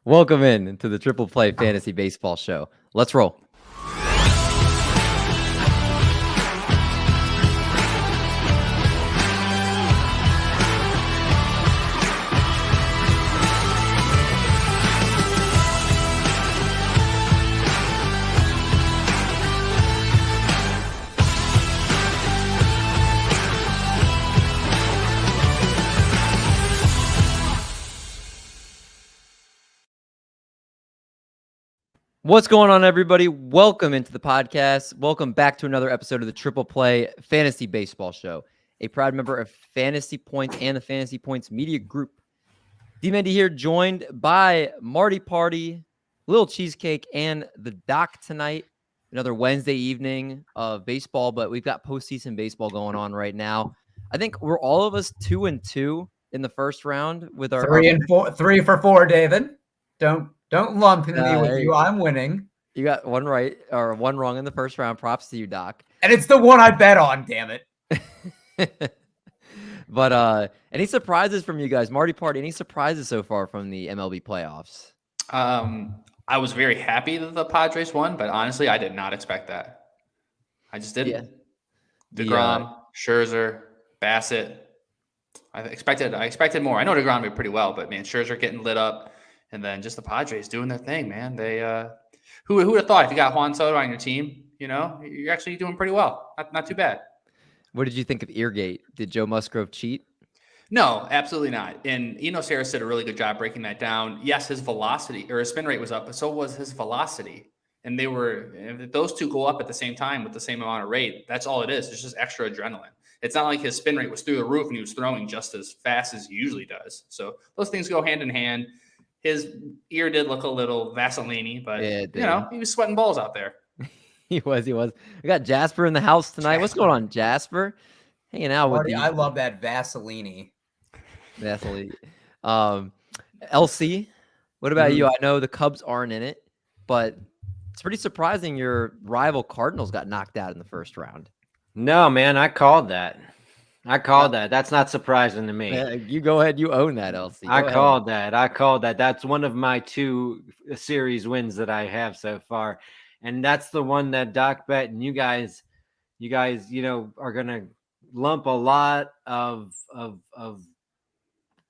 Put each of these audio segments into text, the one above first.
Welcome in to the Triple Play Fantasy Baseball Show. Let's roll. What's going on, everybody? Welcome into the podcast. Welcome back to another episode of the Triple Play Fantasy Baseball Show, a proud member of Fantasy Points and the Fantasy Points Media Group. D-Mendy here, joined by Marty Party, Little Cheesecake, and the Doc tonight. Another Wednesday evening of baseball, but we've got postseason baseball going on right now. I think we're all of us 2-2 in the first round with our 3 for 4, David. Don't lump me with you. I'm winning. You got one right or one wrong in the first round. Props to you, Doc. And it's the one I bet on, damn it. But any surprises from you guys? Marty Party, any surprises so far from the MLB playoffs? I was very happy that the Padres won, but honestly, I did not expect that. I just didn't. Yeah. DeGrom, Scherzer, Bassett. I expected more. I know DeGrom did pretty well, but man, Scherzer getting lit up. And then just the Padres doing their thing, man. They who would have thought if you got Juan Soto on your team, you know, you're actually doing pretty well. Not too bad. What did you think of Eargate? Did Joe Musgrove cheat? No, absolutely not. And Enos Harris did a really good job breaking that down. Yes, his velocity or his spin rate was up, but so was his velocity. And if those two go up at the same time with the same amount of rate, that's all it is. It's just extra adrenaline. It's not like his spin rate was through the roof and he was throwing just as fast as he usually does. So those things go hand in hand. His ear did look a little Vaseline-y, but he was sweating balls out there. He was. We got Jasper in the house tonight. What's going on, Jasper? Hanging out with you. I love that Vaseline. Vaseline. LC, what about you? I know the Cubs aren't in it, but it's pretty surprising your rival Cardinals got knocked out in the first round. No, man, I called that. that. That's not surprising to me. You go ahead. You own that, LC. I called that. That's one of my 2 series wins that I have so far. And that's the one that Doc bet. And you guys, are going to lump a lot of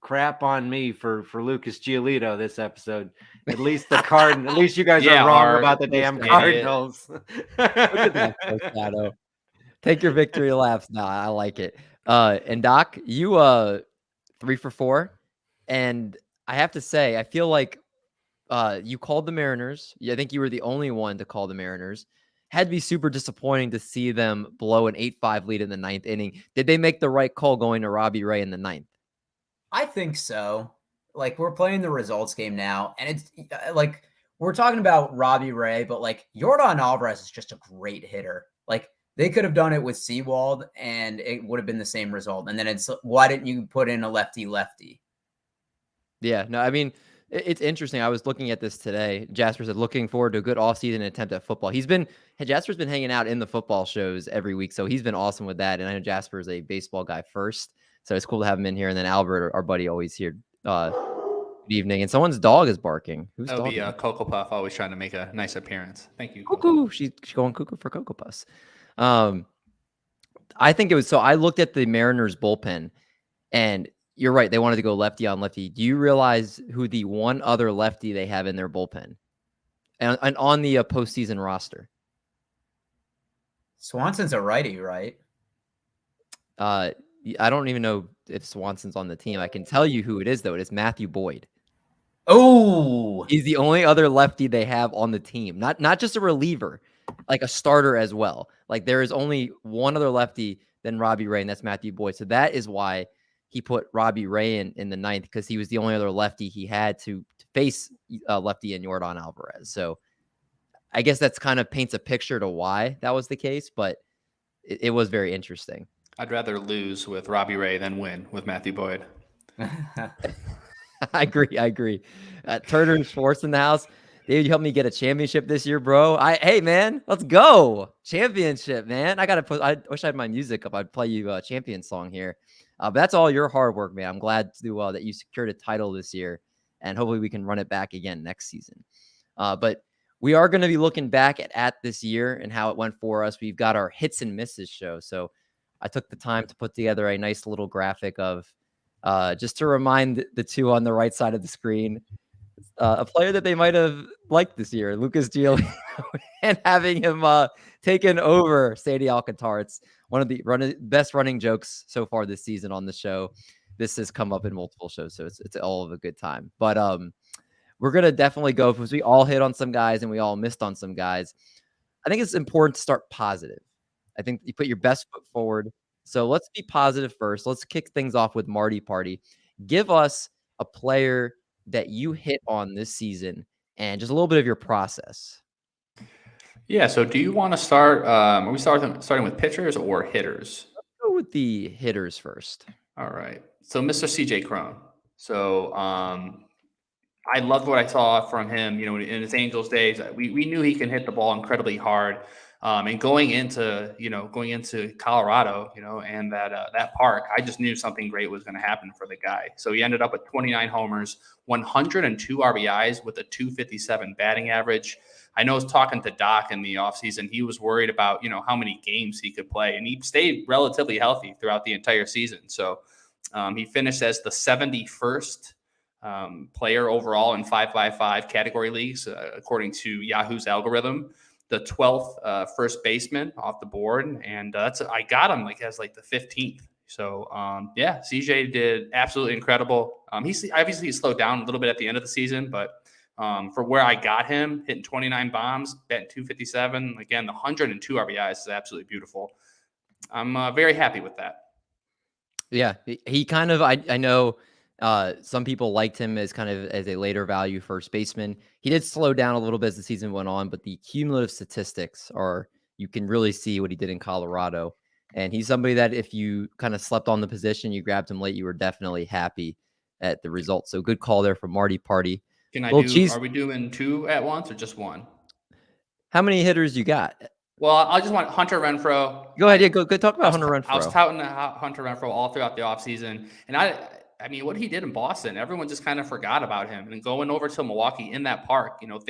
crap on me for Lucas Giolito this episode. At least at least you guys are wrong about the damn Cardinals. Look at that shadow. Take your victory laps. No, I like it. And Doc, you 3 for 4, and I have to say, I feel like you called the Mariners. I think you were the only one to call the Mariners. Had to be super disappointing to see them blow an 8-5 lead in the 9th inning. Did they make the right call going to Robbie Ray in the 9th? I think so. Like, we're playing the results game now, and it's like we're talking about Robbie Ray, but like Yordan Alvarez is just a great hitter. Like, they could have done it with Seawald, and it would have been the same result. And then it's, why didn't you put in a lefty-lefty? Yeah, no, I mean, it's interesting. I was looking at this today. Jasper said, looking forward to a good offseason attempt at football. Jasper's been hanging out in the football shows every week, so he's been awesome with that. And I know Jasper is a baseball guy first, so it's cool to have him in here. And then Albert, our buddy, always here. Good evening. And someone's dog is barking. Who's that would dog? Be Cocoa Puff, always trying to make a nice appearance. Thank you. Cuckoo. She's going cuckoo for Cocoa Puffs. I think it was, so I looked at the Mariners bullpen, and you're right. They wanted to go lefty on lefty. Do you realize who the one other lefty they have in their bullpen and on the postseason roster? Swanson's a righty, right? I don't even know if Swanson's on the team. I can tell you who it is, though. It is Matthew Boyd. Oh, He's the only other lefty they have on the team. Not just a reliever, like a starter as well. Like, there is only one other lefty than Robbie Ray, and that's Matthew Boyd. So that is why he put Robbie Ray in the 9th, because he was the only other lefty he had to face lefty and Yordan Alvarez. So I guess that's kind of paints a picture to why that was the case, but it was very interesting. I'd rather lose with Robbie Ray than win with Matthew Boyd. I agree. Turner Schwartz in the house. David, you helped me get a championship this year, bro. Hey, man, let's go. Championship, man. I wish I had my music up. I'd play you a champion song here. But that's all your hard work, man. I'm glad that you secured a title this year. and hopefully we can run it back again next season. But we are going to be looking back at this year and how it went for us. We've got our hits and misses show. So I took the time to put together a nice little graphic of just to remind the two on the right side of the screen, a player that they might have liked this year, Lucas Giolito, and having him taken over Sandy Alcantara. It's one of the best running jokes so far this season on the show. This has come up in multiple shows, so it's all of a good time. But we're going to definitely go because we all hit on some guys and we all missed on some guys. I think it's important to start positive. I think you put your best foot forward. So let's be positive first. Let's kick things off with Marty Party. Give us a player that you hit on this season and just a little bit of your process. Yeah. So do you want to start? Are we starting with pitchers or hitters? Let's go with the hitters first. All right. So Mr. CJ Cron. So I loved what I saw from him, you know, in his Angels days. We knew he can hit the ball incredibly hard. And going into Colorado, you know, and that park, I just knew something great was going to happen for the guy. So he ended up with 29 homers, 102 RBIs with a 257 batting average. I know I was talking to Doc in the offseason. He was worried about, you know, how many games he could play, and he stayed relatively healthy throughout the entire season. So he finished as the 71st player overall in 5x5 category leagues, according to Yahoo's algorithm. The 12th first baseman off the board, and I got him as the 15th. So yeah, CJ did absolutely incredible. He's obviously slowed down a little bit at the end of the season, but for where I got him, hitting 29 bombs, batting 257, again, the 102 RBIs is absolutely beautiful. I'm very happy with that. Yeah, he kind of, I know some people liked him as kind of as a later value first baseman. He did slow down a little bit as the season went on, but the cumulative statistics you can really see what he did in Colorado. And he's somebody that if you kind of slept on the position, you grabbed him late, you were definitely happy at the results. So good call there from Marty Party. Are we doing two at once or just one? How many hitters you got? Well, I just want Hunter Renfro. Go ahead. Yeah, go talk about Hunter Renfro. I was touting Hunter Renfro all throughout the offseason. And I mean, what he did in Boston, everyone just kind of forgot about him. And going over to Milwaukee in that park, you know,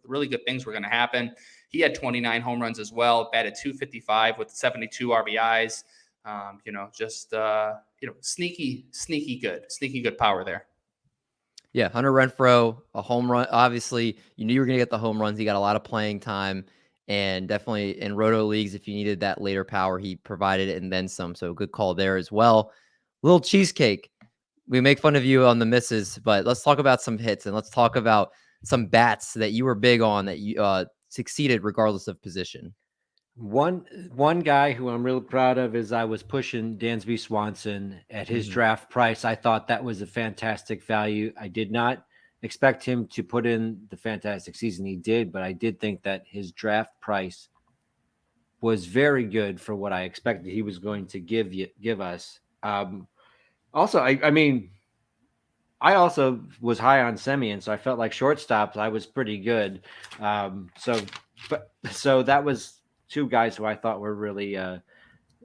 really good things were going to happen. He had 29 home runs as well, batted 255 with 72 RBIs. Sneaky good power there. Yeah, Hunter Renfro, a home run. Obviously, you knew you were going to get the home runs. He got a lot of playing time, and definitely in roto leagues, if you needed that later power, he provided it and then some. So good call there as well. Little cheesecake. We make fun of you on the misses, but let's talk about some hits and let's talk about some bats that you were big on that you succeeded regardless of position. One guy who I'm really proud of is I was pushing Dansby Swanson at his draft price. I thought that was a fantastic value. I did not expect him to put in the fantastic season he did, but I did think that his draft price was very good for what I expected he was going to give us. Also, I mean, I also was high on Semien, so I felt like shortstops I was pretty good. So that was two guys who I thought were really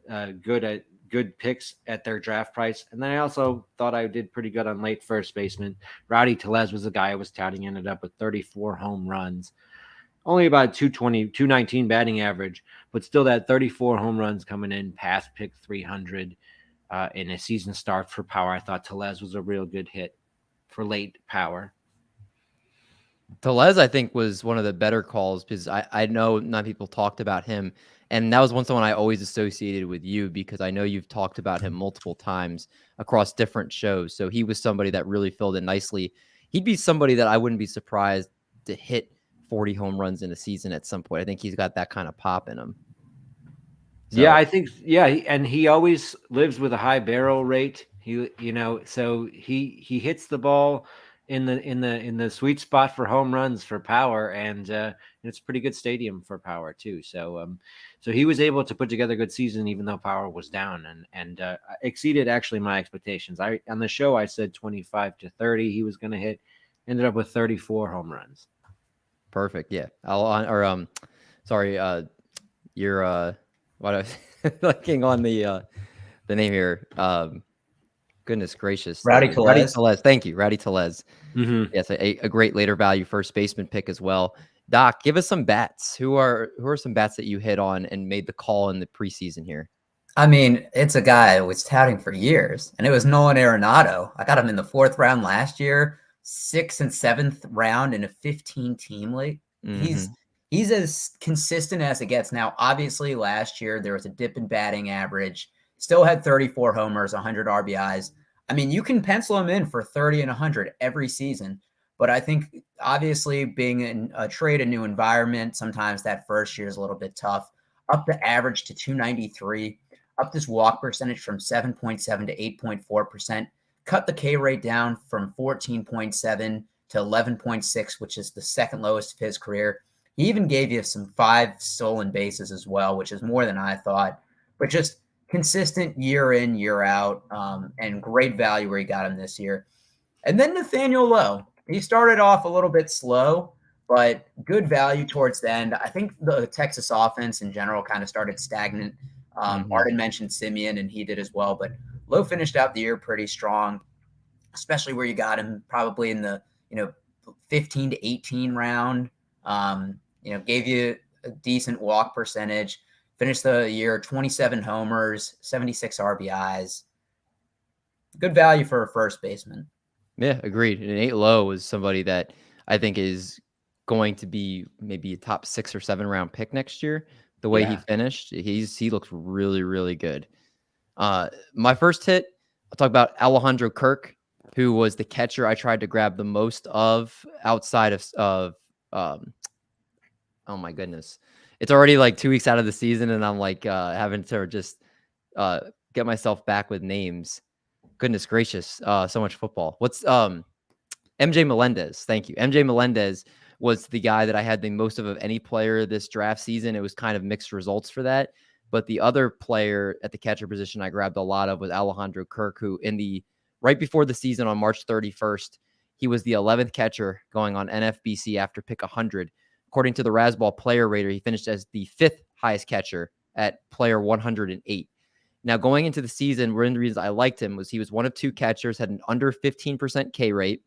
good picks at their draft price. And then I also thought I did pretty good on late first baseman. Rowdy Tellez was the guy I was touting, ended up with 34 home runs, only about 219 batting average, but still that 34 home runs coming in past pick 300 in a season start for power. I thought Tellez was a real good hit for late power. Tellez, I think, was one of the better calls because I know not people talked about him. And that was someone I always associated with you because I know you've talked about him multiple times across different shows. So he was somebody that really filled in nicely. He'd be somebody that I wouldn't be surprised to hit 40 home runs in a season at some point. I think he's got that kind of pop in him. So, yeah, I think, and he always lives with a high barrel rate. So he hits the ball in the sweet spot for home runs for power, and it's a pretty good stadium for power too. So he was able to put together a good season even though power was down, and exceeded actually my expectations. On the show I said 25 to 30 he was going to hit, ended up with 34 home runs. Perfect. Yeah. You're what I was clicking on the name here. Goodness gracious. Rowdy Rowdy Tellez. Tellez. Thank you. Rowdy Tellez. Mhm. Yes, a great later value first baseman pick as well. Doc, give us some bats. Who are some bats that you hit on and made the call in the preseason here? I mean, it's a guy I was touting for years, and it was Nolan Arenado. I got him in the 4th round last year, 6th and 7th round in a 15-team league. He's as consistent as it gets. Now, obviously, last year there was a dip in batting average. Still had 34 homers, 100 RBIs. I mean, you can pencil him in for 30 and 100 every season. But I think, obviously, being in a trade, a new environment, sometimes that first year is a little bit tough. Up the average to 293. Up this walk percentage from 7.7 to 8.4%. Cut the K rate down from 14.7 to 11.6, which is the second lowest of his career. He even gave you some 5 stolen bases as well, which is more than I thought. But just consistent year in, year out, and great value where he got him this year. And then Nathaniel Lowe. He started off a little bit slow, but good value towards the end. I think the Texas offense in general kind of started stagnant. Martin mentioned Simeon, and he did as well. But Lowe finished out the year pretty strong, especially where you got him probably in the 15 to 18 round. Gave you a decent walk percentage. Finished the year 27 homers, 76 RBIs. Good value for a first baseman. Yeah, agreed. And Nate Lowe was somebody that I think is going to be maybe a top 6 or 7 round pick next year. The way he finished, he looks really, really good. My first hit, I'll talk about Alejandro Kirk, who was the catcher I tried to grab the most of outside of oh my goodness. It's already like 2 weeks out of the season, and I'm like having to just get myself back with names. Goodness gracious, so much football. What's MJ Melendez? Thank you. MJ Melendez was the guy that I had the most of any player this draft season. It was kind of mixed results for that. But the other player at the catcher position I grabbed a lot of was Alejandro Kirk, who right before the season on March 31st, he was the 11th catcher going on NFBC after pick 100. According to the Razzball player rater, he finished as the 5th highest catcher at player 108. Now, going into the season, one of the reasons I liked him was he was one of 2 catchers, had an under 15% K rate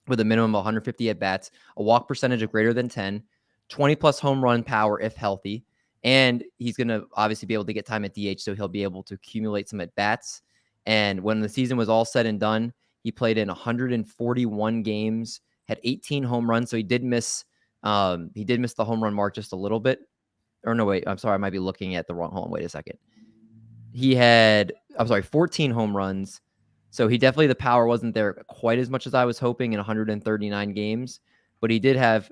with a minimum of 150 at-bats, a walk percentage of greater than 10, 20-plus home run power if healthy, and he's going to obviously be able to get time at DH, so he'll be able to accumulate some at-bats. And when the season was all said and done, he played in 141 games, had 18 home runs, so he did miss the home run mark just a little bit. Or no, wait, I'm sorry, I might be looking at the wrong home. Wait a second. He had, 14 home runs. So the power wasn't there quite as much as I was hoping in 139 games, but he did have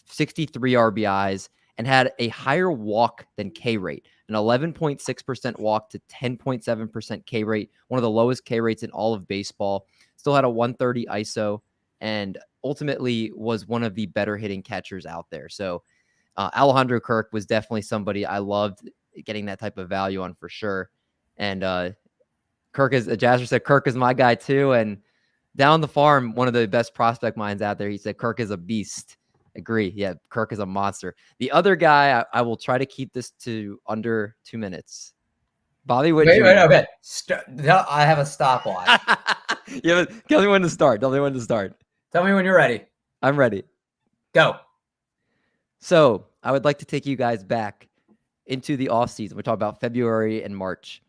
63 RBIs and had a higher walk than K rate, an 11.6% walk to 10.7% K rate, one of the lowest K rates in all of baseball. Still had a 130 ISO, and ultimately was one of the better hitting catchers out there. So Alejandro Kirk was definitely somebody I loved getting that type of value on for sure. And Kirk Jasper said, Kirk is my guy too. And down the farm, one of the best prospect minds out there, he said, Kirk is a beast. Agree. Yeah, Kirk is a monster. The other guy, I will try to keep this to under 2 minutes. Bobby Witt Jr. Wait, okay. I have a stopwatch. Yeah, tell me when to start. Tell me when you're ready. I'm ready. Go. So I would like to take you guys back into the offseason. We talked about February and March.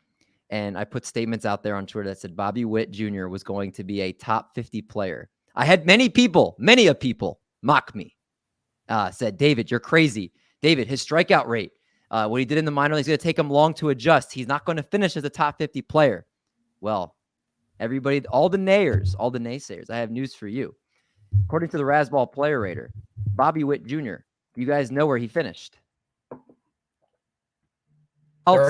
And I put statements out there on Twitter that said Bobby Witt Jr. was going to be a top 50 player. I had many of people mock me. Said, David, you're crazy. David, his strikeout rate, what he did in the minor leagues, it's going to take him long to adjust. He's not going to finish as a top 50 player. Well, everybody, all the naysayers, I have news for you. According to the Razzball player rater, Bobby Witt Jr., you guys know where he finished. I'll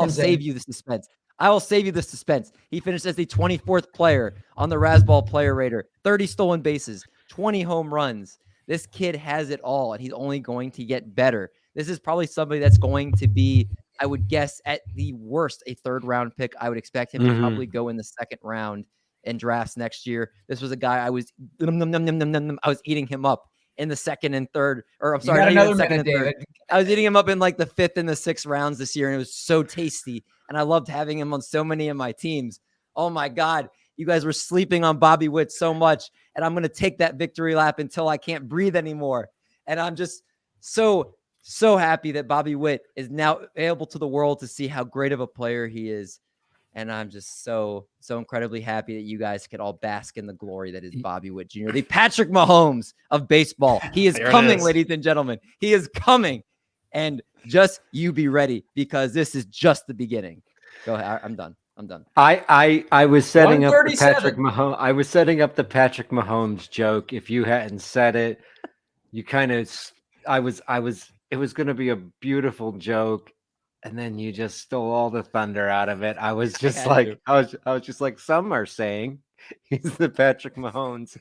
save you the suspense. I will save you the suspense. He finished as the 24th player on the Razzball player rater, 30 stolen bases, 20 home runs. This kid has it all, and he's only going to get better. This is probably somebody that's going to be, I would guess, at the worst, a 3rd round pick. I would expect him to probably go in the 2nd round in drafts next year. This was a guy I was eating him up in the 2nd and 3rd, or I'm sorry, not even the 2nd and 3rd. I was eating him up in like the 5th and the 6th rounds this year, and it was so tasty. And I loved having him on so many of my teams. oh my God, you guys were sleeping on Bobby Witt so much. And I'm going to take that victory lap until I can't breathe anymore. And I'm just so happy that Bobby Witt is now available to the world to see how great of a player he is. And I'm just so incredibly happy that you guys could all bask in the glory that is Bobby Witt Jr., the Patrick Mahomes of baseball. He is coming, ladies and gentlemen. He is coming. And just you be ready, because this is just the beginning. Go ahead. I'm done. I was setting up the 137. Patrick Mahomes. I was setting up the Patrick Mahomes joke. If you hadn't said it, you kind of. It was going to be a beautiful joke, and then you just stole all the thunder out of it. I was just I was just like, some are saying he's the Patrick Mahomes.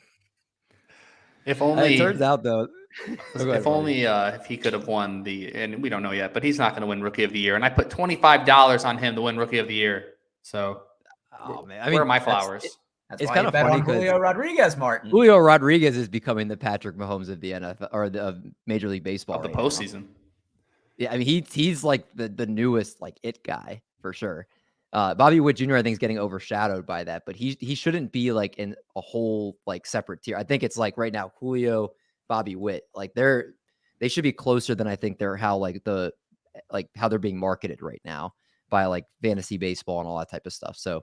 If only it turns out though. If he could have won and we don't know yet, but he's not going to win Rookie of the Year. And I put $25 on him to win Rookie of the Year. So, man, where are my flowers? That's why kind of funny. Julio Rodriguez, Martin. Julio Rodriguez is becoming the Patrick Mahomes of the NFL or the Major League Baseball of the postseason. Yeah, I mean he's like the newest like it guy for sure. Bobby Witt Jr. I think is getting overshadowed by that, but he shouldn't be like in a whole like separate tier. I think it's like right now Julio, Bobby Witt, like they should be closer than I think they're how they're being marketed right now by like fantasy baseball and all that type of stuff. So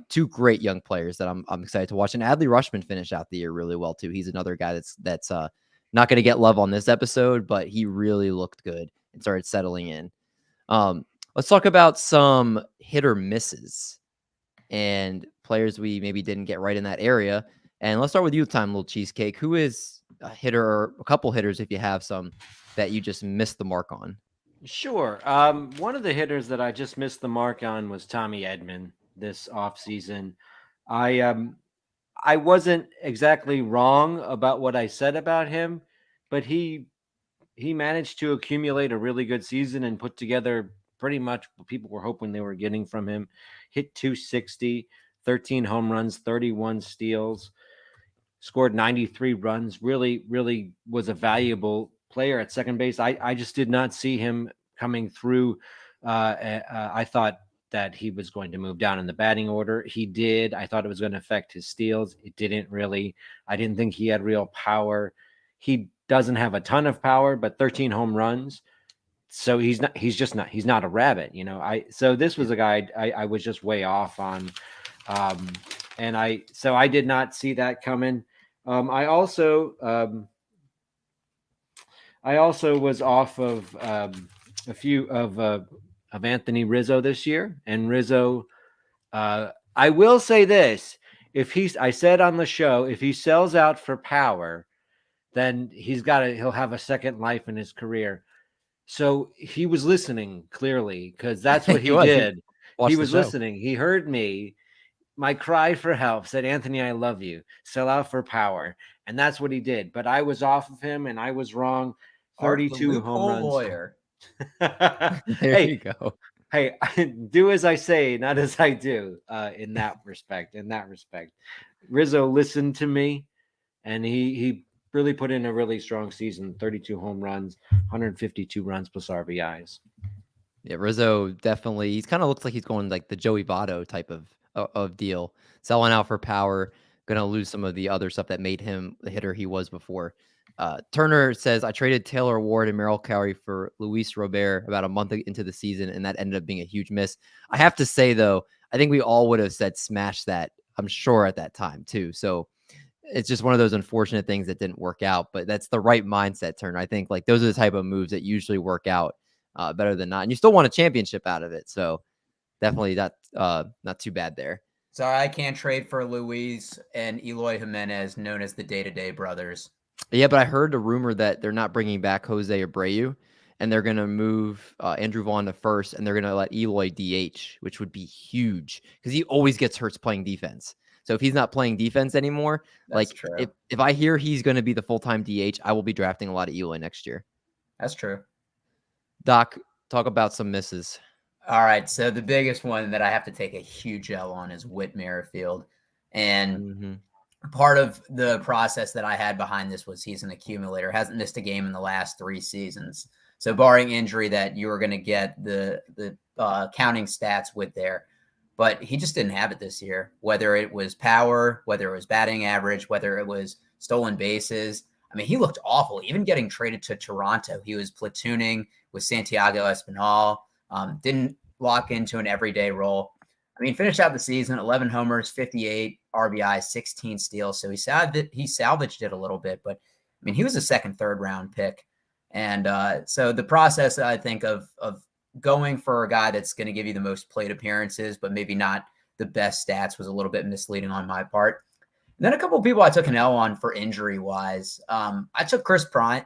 two great young players that I'm excited to watch. And Adley Rutschman finished out the year really well too. He's another guy that's not going to get love on this episode, but he really looked good and started settling in. Let's talk about some hit or misses and players we maybe didn't get right in that area. And let's start with you, Time Little Cheesecake. Who is a hitter or a couple hitters, if you have some, that you just missed the mark on? Sure. One of the hitters that I just missed the mark on was Tommy Edman this offseason. I wasn't exactly wrong about what I said about him, but he managed to accumulate a really good season and put together pretty much what people were hoping they were getting from him. Hit 260, 13 home runs, 31 steals, scored 93 runs, really was a valuable player at second base. I just did not see him coming through. I thought that he was going to move down in the batting order. He did. I thought it was going to affect his steals. It didn't really. I didn't think he had real power. He doesn't have a ton of power, but 13 home runs. So he's not a rabbit, you know. So this was a guy I was just way off on. And I did not see that coming. I also was off of a few of Anthony Rizzo this year, and Rizzo. I will say this: I said on the show, if he sells out for power, then he'll have a second life in his career. So he was listening clearly, because that's what he did. He was listening. He heard me. My cry for help said, "Anthony, I love you. Sell out for power." And that's what he did. But I was off of him, and I was wrong. 32 home runs. Lawyer. There you go. Hey, do as I say, not as I do. In that respect, Rizzo listened to me, and he really put in a really strong season. 32 home runs, 152 runs plus RBIs. Yeah, Rizzo definitely. He kind of looks like he's going like the Joey Votto type of deal, selling out for power, going to lose some of the other stuff that made him the hitter he was before. Turner says, I traded Taylor Ward and Merrill Kelly for Luis Robert about a month into the season, and that ended up being a huge miss. I have to say, though, I think we all would have said smash that, I'm sure, at that time, too. So it's just one of those unfortunate things that didn't work out, but that's the right mindset, Turner. I think like those are the type of moves that usually work out better than not. And you still want a championship out of it. So definitely not too bad there. Sorry, I can't trade for Luis and Eloy Jimenez, known as the Day-to-Day brothers. Yeah, but I heard a rumor that they're not bringing back Jose Abreu, and they're going to move Andrew Vaughn to first, and they're going to let Eloy DH, which would be huge because he always gets hurt playing defense. So if he's not playing defense anymore, that's true. If I hear he's going to be the full-time DH, I will be drafting a lot of Eloy next year. That's true. Doc, talk about some misses. All right, so the biggest one that I have to take a huge L on is Whit Merrifield. And part of the process that I had behind this was he's an accumulator, hasn't missed a game in the last 3 seasons. So barring injury that you were going to get the counting stats with there. but he just didn't have it this year, whether it was power, whether it was batting average, whether it was stolen bases. I mean, he looked awful. Even getting traded to Toronto, he was platooning with Santiago Espinal, didn't lock into an everyday role. I mean, finished out the season, 11 homers, 58 RBI, 16 steals. So he salvaged it a little bit, but I mean, he was a second, third round pick. And so the process, I think, of going for a guy that's going to give you the most plate appearances, but maybe not the best stats, was a little bit misleading on my part. And then a couple of people I took an L on for injury wise. I took Chris Bryant,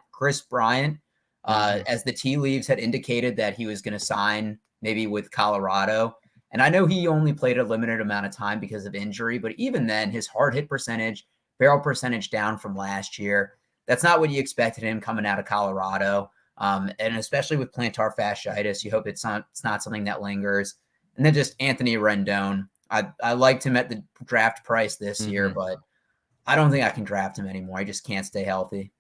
as the tea leaves had indicated that he was going to sign maybe with Colorado. And I know he only played a limited amount of time because of injury, but even then, his hard hit percentage, barrel percentage down from last year. That's not what you expected him coming out of Colorado. And especially with plantar fasciitis, you hope it's not something that lingers. And then just Anthony Rendon. I liked him at the draft price this year, but I don't think I can draft him anymore. I just can't stay healthy.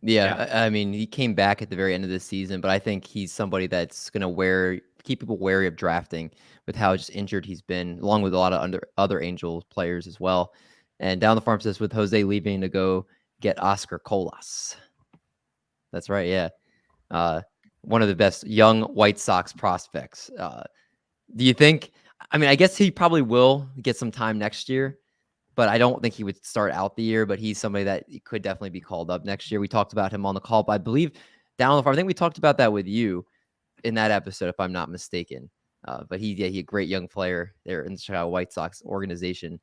Yeah, I mean, he came back at the very end of the season, but I think he's somebody that's going to keep people wary of drafting with how just injured he's been, along with a lot of other Angels players as well. And down the farm says with Jose leaving to go get Oscar Colas. That's right, yeah. One of the best young White Sox prospects. Do you think, I mean, I guess he probably will get some time next year, but I don't think he would start out the year, but he's somebody that could definitely be called up next year. We talked about him on the call, but I believe down the farm, I think we talked about that with you in that episode, if I'm not mistaken. But he's a great young player there in the Chicago White Sox organization.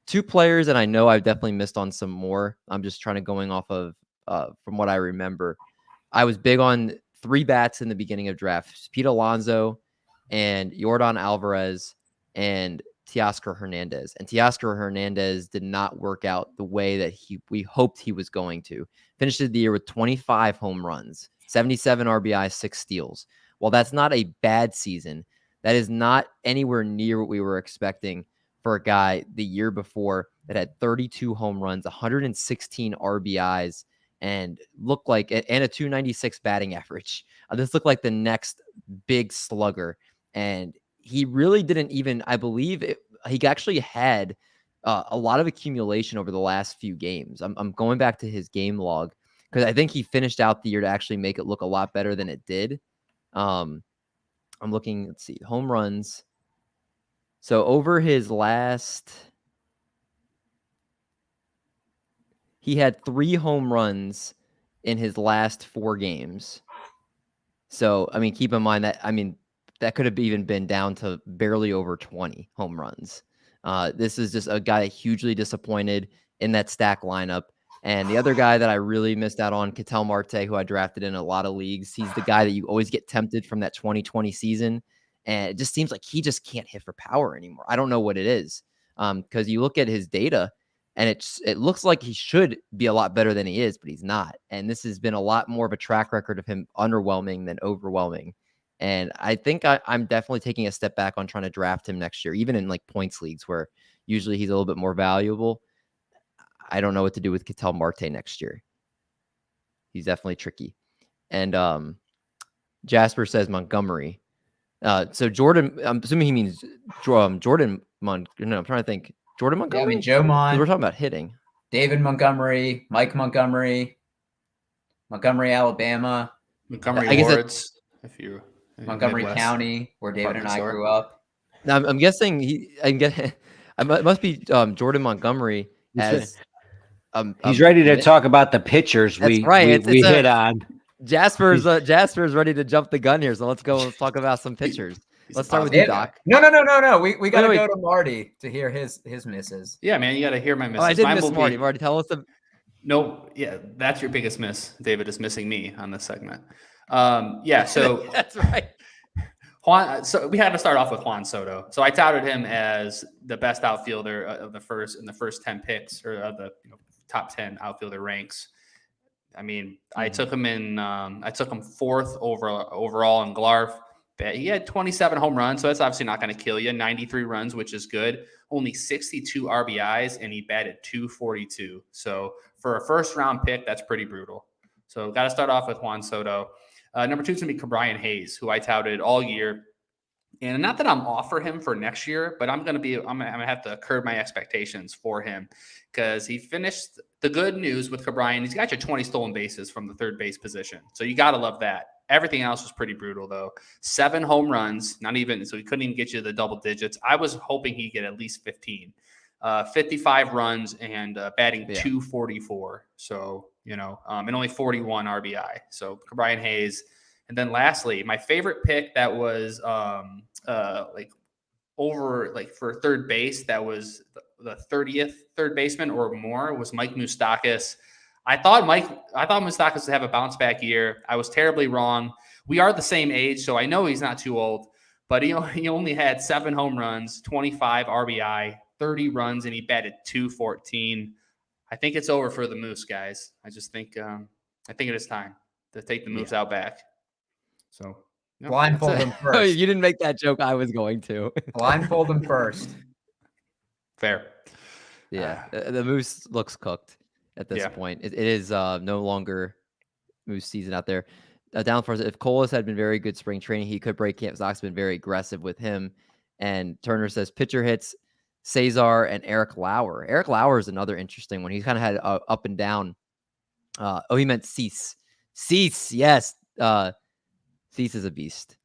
Two players, and I know I've definitely missed on some more. I'm just trying to going off of from what I remember. I was big on 3 bats in the beginning of draft: Pete Alonso and Yordan Alvarez and Teoscar Hernandez. And Teoscar Hernandez did not work out the way that we hoped he was going to. Finished the year with 25 home runs, 77 RBI, 6 steals. While that's not a bad season, that is not anywhere near what we were expecting for a guy the year before that had 32 home runs, 116 RBIs, and looked like a 296 batting average. This looked like the next big slugger. And he really didn't even, I believe he actually had a lot of accumulation over the last few games. I'm going back to his game log because I think he finished out the year to actually make it look a lot better than it did. I'm looking, let's see, home runs. So over his last, he had 3 home runs in his last 4 games. So, I mean, keep in mind that, I mean, that could have even been down to barely over 20 home runs. This is just a guy hugely disappointed in that stack lineup. And the other guy that I really missed out on, Ketel Marte, who I drafted in a lot of leagues. He's the guy that you always get tempted from that 2020 season. And it just seems like he just can't hit for power anymore. I don't know what it is. Because you look at his data and it looks like he should be a lot better than he is, but he's not. And this has been a lot more of a track record of him underwhelming than overwhelming. And I think I'm definitely taking a step back on trying to draft him next year, even in like points leagues where usually he's a little bit more valuable. I don't know what to do with Ketel Marte next year. He's definitely tricky. And Jasper says Montgomery. So Jordan, I'm assuming he means Jordan. I'm trying to think. Jordan Montgomery? Yeah, I mean, Joe Mon. We're talking about hitting. David Montgomery, Mike Montgomery, Alabama. Montgomery Wards, Montgomery Midwest. County, where David and I store. grew up. Now, I'm guessing it must be Jordan Montgomery as he's ready to talk about the pitchers we hit on. Jasper's ready to jump the gun here, so let's talk about some pitchers. Let's start with you, Doc. No. We got to go to Marty to hear his misses. Yeah, man, you got to hear my misses. Oh, I did miss Marty. Marty, tell us. No, yeah, that's your biggest miss. David is missing me on this segment. Yeah, so that's right. So we had to start off with Juan Soto. So I touted him as the best outfielder in the first 10 picks, or of the top 10 outfielder ranks. I mean, I took him fourth overall in Glarf. He had 27 home runs, so that's obviously not going to kill you. 93 runs, which is good. Only 62 RBIs, and he batted .242. So for a first-round pick, that's pretty brutal. So got to start off with Juan Soto. Number 2 is going to be Brian Hayes, who I touted all year. And not that I'm off for him for next year, but I'm gonna have to curb my expectations for him because he finished the good news with Cabrian. He's got you 20 stolen bases from the third base position. So you gotta love that. Everything else was pretty brutal though. 7 home runs, not even so he couldn't even get you the double digits. I was hoping he'd get at least 15. 55 runs and batting 244. So, and only 41 RBI. So Cabrian Hayes. And then lastly, my favorite pick that was for third base, that was the 30th third baseman or more was Mike Mustakis. I thought Mustakis would have a bounce back year. I was terribly wrong. We are the same age, so I know he's not too old, but he only had 7 home runs, 25 RBI, 30 runs, and he batted 214. I think it's over for the Moose, guys. I just think it is time to take the Moose out back. So blindfold him first. Oh, you didn't make that joke. I was going to. Blindfold him first. Fair. Yeah, the Moose looks cooked at this point. It is no longer Moose season out there. Down for if Colas had been very good spring training, he could break camp. Zach's been very aggressive with him. And Turner says pitcher hits Cesar and Eric Lauer. Eric Lauer is another interesting one. He's kind of had up and down. He meant Cease. Cease, yes. Cease is a beast.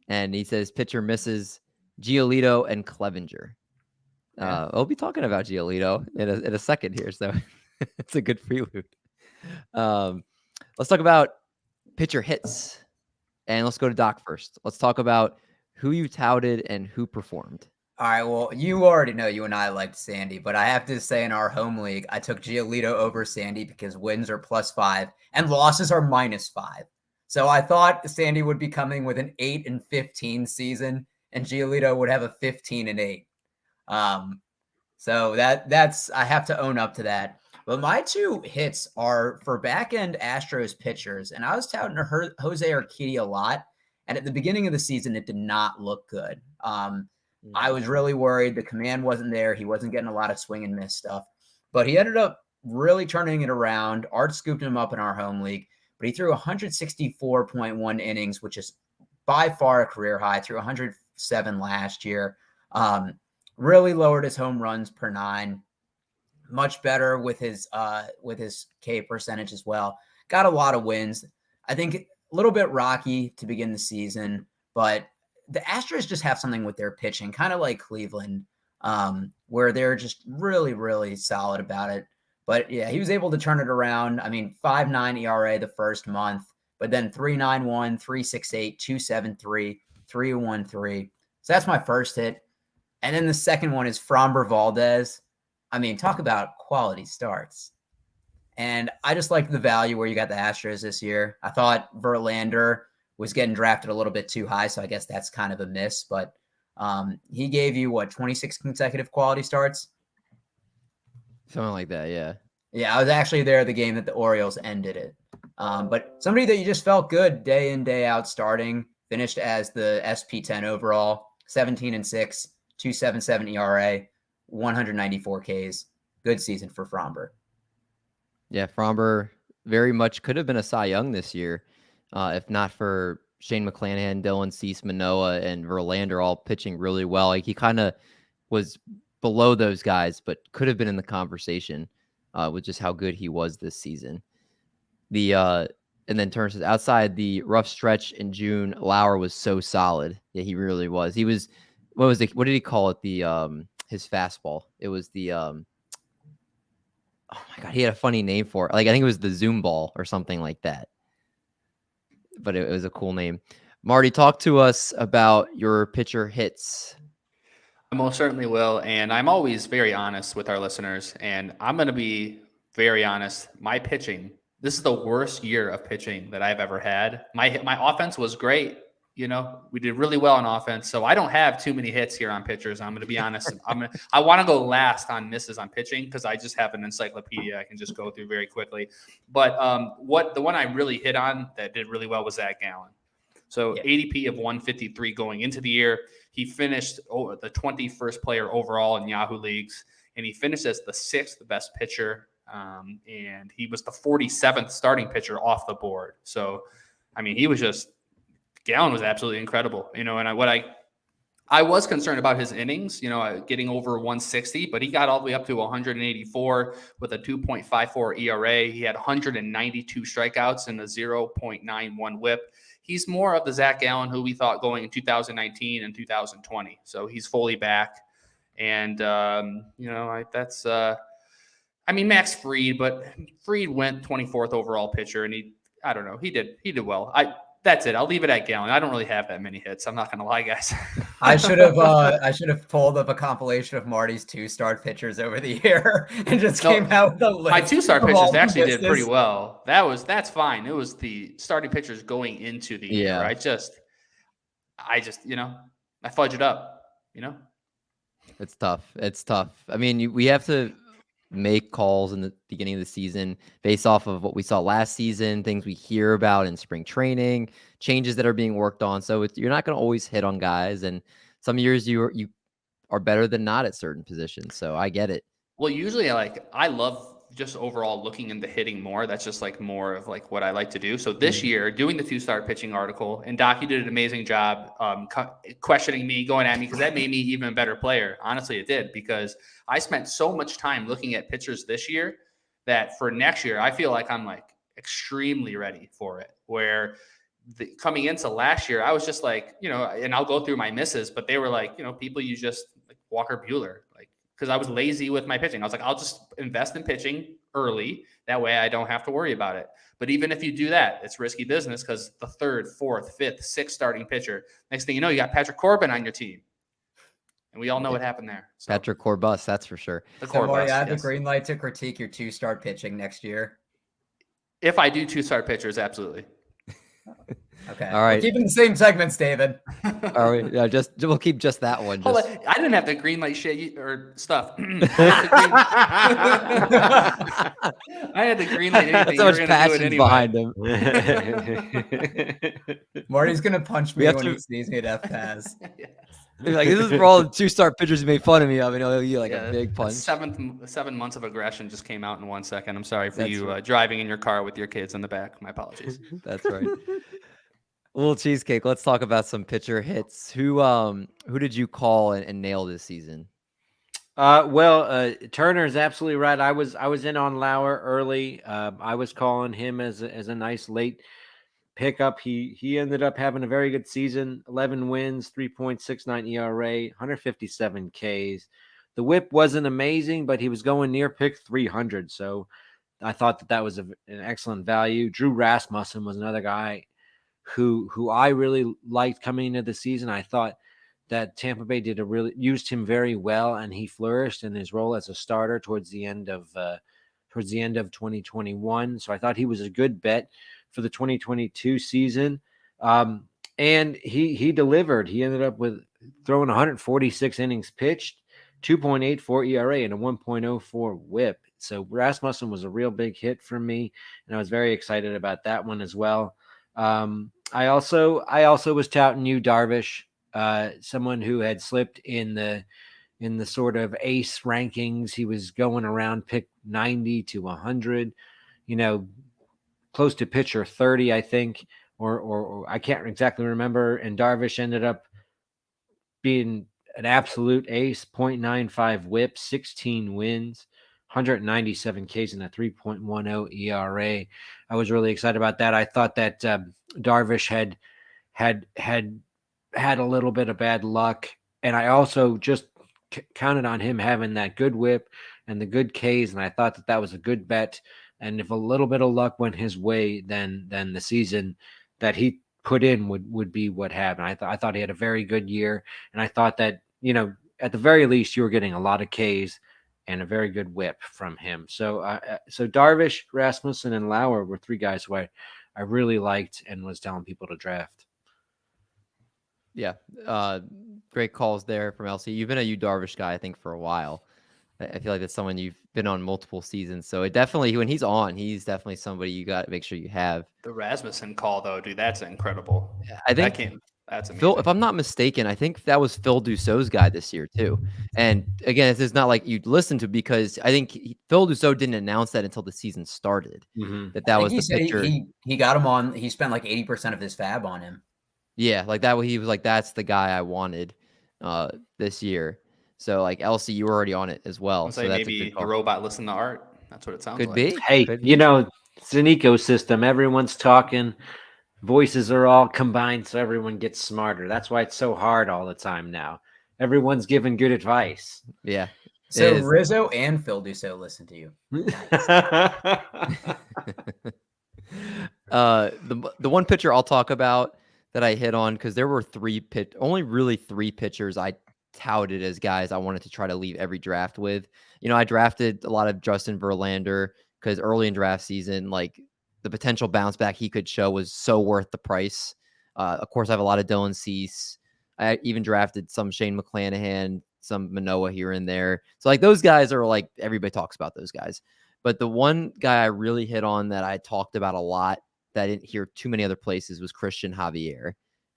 And he says pitcher misses Giolito and Clevenger. We'll be talking about Giolito in a second here, so it's a good prelude. Let's talk about pitcher hits. And let's go to Doc first. Let's talk about who you touted and who performed. All right, well, you already know you and I liked Sandy, but I have to say in our home league, I took Giolito over Sandy because wins are +5 and losses are -5. So I thought Sandy would be coming with an 8-15 season, and Giolito would have a 15-8. So that's I have to own up to that. But my 2 hits are for back-end Astros pitchers, and I was touting Jose Urquidy a lot, and at the beginning of the season, it did not look good. I was really worried. The command wasn't there. He wasn't getting a lot of swing and miss stuff, but he ended up really turning it around. Art scooped him up in our home league, but he threw 164.1 innings, which is by far a career high. Threw 107 last year. Really lowered his home runs per 9. Much better with his K percentage as well. Got a lot of wins. I think a little bit rocky to begin the season, but the Astros just have something with their pitching, kind of like Cleveland, where they're just really, really solid about it. But yeah, he was able to turn it around. I mean, 5.9 ERA the first month, but then 3.91, 3.68, 2.73, 3.13. So that's my first hit. And then the second one is Framber Valdez. I mean, talk about quality starts. And I just like the value where you got the Astros this year. I thought Verlander was getting drafted a little bit too high, so I guess that's kind of a miss. But he gave you, 26 consecutive quality starts? Something like that, yeah. Yeah, I was actually there the game that the Orioles ended it. But somebody that you just felt good day in, day out starting, finished as the SP10 overall, 17-6, 2.77 ERA, 194 Ks. Good season for Framber. Yeah, Framber very much could have been a Cy Young this year, if not for Shane McClanahan, Dylan Cease, Manoah, and Verlander all pitching really well. Like he kind of was below those guys, but could have been in the conversation with just how good he was this season. And then Turner says, outside the rough stretch in June, Lauer was so solid. Yeah, he really was. He was, what did he call it? His fastball. It was oh my God, he had a funny name for it. Like, I think it was the Zoom ball or something like that. But it was a cool name. Marty, talk to us about your pitcher hits. I most certainly will. And I'm always very honest with our listeners. And I'm going to be very honest. My pitching, this is the worst year of pitching that I've ever had. My offense was great. We did really well on offense. So I don't have too many hits here on pitchers. I'm going to be honest. I want to go last on misses on pitching because I just have an encyclopedia I can just go through very quickly. But the one I really hit on that did really well was Zach Gallen. So ADP of 153 going into the year. He finished the 21st player overall in Yahoo leagues, and he finished as the 6th best pitcher. And he was the 47th starting pitcher off the board. So, I mean, Gallen was absolutely incredible, and what I I was concerned about his innings, getting over 160, but he got all the way up to 184 with a 2.54 ERA. He had 192 strikeouts and a 0.91 WHIP. He's more of the Zach Allen who we thought going in 2019 and 2020. So he's fully back. And, Max Fried, but Fried went 24th overall pitcher, and he did well. That's it. I'll leave it at Gallen. I don't really have that many hits. I'm not going to lie, guys. I should have pulled up a compilation of Marty's 2-start pitchers over the year and just came out with a list. My 2-star pitchers actually did pretty well. That's fine. It was the starting pitchers going into the year. I just I fudge it up. It's tough. I mean, we have to make calls in the beginning of the season based off of what we saw last season, things we hear about in spring training, changes that are being worked on. So you're not going to always hit on guys, and some years you are better than not at certain positions. So I get it. Well, usually I love just overall looking into hitting more. That's just more of what I like to do. So this year, doing the 2-star pitching article, and Doc, you did an amazing job questioning me, going at me, because that made me even a better player. Honestly, it did, because I spent so much time looking at pitchers this year that for next year, I feel like I'm extremely ready for it. Where coming into last year, I was just and I'll go through my misses, but they were people you just Walker Buehler, because I was lazy with my pitching. I was I'll just invest in pitching early. That way I don't have to worry about it. But even if you do that, it's risky business, because the 3rd, 4th, 5th, 6th starting pitcher, next thing you know, you got Patrick Corbin on your team. And we all know what happened there. So, Patrick Corbus, that's for sure. Marty, I have the green light to critique your 2-star pitching next year. If I do 2-star pitchers, absolutely. Okay. All right. We're keeping the same segments, David. All right. Yeah, we'll keep just that one. Hold on. I didn't have to green light shit or stuff. I had to green light anything. That's so much passion behind him. Marty's gonna punch me when he sees me at F-Pass. Yes. This is for all the 2-star pitchers you made fun of me of. He'll give you a big punch. 7 months of aggression just came out in 1 second. I'm sorry for you driving in your car with your kids in the back. My apologies. That's right. A little cheesecake. Let's talk about some pitcher hits. Who did you call and nail this season? Turner's absolutely right. I was in on Lauer early. I was calling him as a nice late pickup. He ended up having a very good season. 11 wins, 3.69 ERA, 157 Ks. The whip wasn't amazing, but he was going near pick 300. So I thought that was an excellent value. Drew Rasmussen was another guy who I really liked coming into the season. I thought that Tampa Bay used him very well, and he flourished in his role as a starter towards the end of 2021. So I thought he was a good bet for the 2022 season. And he delivered. He ended up with throwing 146 innings pitched, 2.84 ERA, and a 1.04 whip. So Rasmussen was a real big hit for me, and I was very excited about that one as well. I also was touting you, Darvish, someone who had slipped in the sort of ace rankings. He was going around pick 90 to 100, close to pitcher 30, I think, or I can't exactly remember. And Darvish ended up being an absolute ace, 0.95 whip, 16 wins, 197 Ks and a 3.10 ERA. I was really excited about that. I thought that Darvish had a little bit of bad luck, and I also just counted on him having that good whip and the good Ks, and I thought that was a good bet. And if a little bit of luck went his way, then the season that he put in would be what happened. I thought he had a very good year, and I thought that at the very least you were getting a lot of Ks and a very good whip from him. So Darvish, Rasmussen, and Lauer were 3 guys who I really liked and was telling people to draft. Yeah, great calls there from LC. You've been a Darvish guy, I think, for a while. I feel like that's someone you've been on multiple seasons. So it definitely, when he's on, he's definitely somebody you got to make sure you have. The Rasmussen call, though, dude, that's incredible. I think that's amazing. Phil, if I'm not mistaken, I think that was Phil Dussault's guy this year too. And again, it's not like you'd listen to, because I think Phil Dussault didn't announce that until the season started. Mm-hmm. That was the pitcher. He got him on. He spent 80% of his fab on him. Yeah, that. He was that's the guy I wanted. this year. So like LC, you were already on it as well. I'll So say that's a maybe good the call. robot listened to Art. That's what it sounds Could like. be. Hey, Could you be. know, it's an ecosystem. Everyone's talking. Voices are all combined, so everyone gets smarter. That's why it's so hard all the time now. Everyone's giving good advice. Yeah. So is. Rizzo and Phil Dussault listen to you. Nice. The one pitcher I'll talk about that I hit on, because there were only really three pitchers I touted as guys I wanted to try to leave every draft with. I drafted a lot of Justin Verlander because early in draft season, like the potential bounce back he could show was so worth the price. Of course, I have a lot of Dylan Cease. I even drafted some Shane McClanahan, some Manoah here and there. So like those guys are like, everybody talks about those guys. But the one guy I really hit on that I talked about a lot that I didn't hear too many other places was Christian Javier.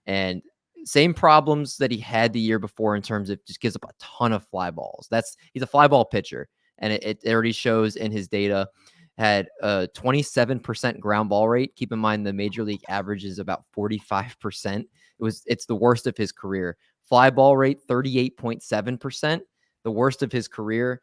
And same problems that he had the year before in terms of just gives up a ton of fly balls. He's a fly ball pitcher. And it already shows in his data. Had a 27% ground ball rate. Keep in mind the major league average is about 45%. It's the worst of his career. Fly ball rate 38.7%, the worst of his career.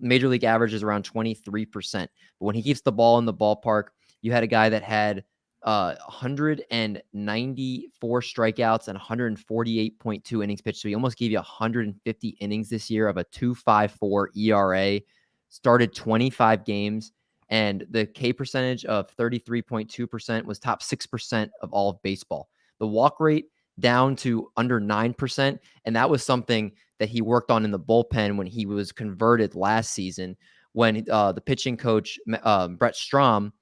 Major league average is around 23%. But when he keeps the ball in the ballpark, you had a guy that had 194 strikeouts and 148.2 innings pitched. So he almost gave you 150 innings this year of a 2.54 ERA. Started 25 games. And the K percentage of 33.2% was top 6% of all of baseball. The walk rate down to under 9%. And that was something that he worked on in the bullpen when he was converted last season, when the pitching coach, Brett Strom,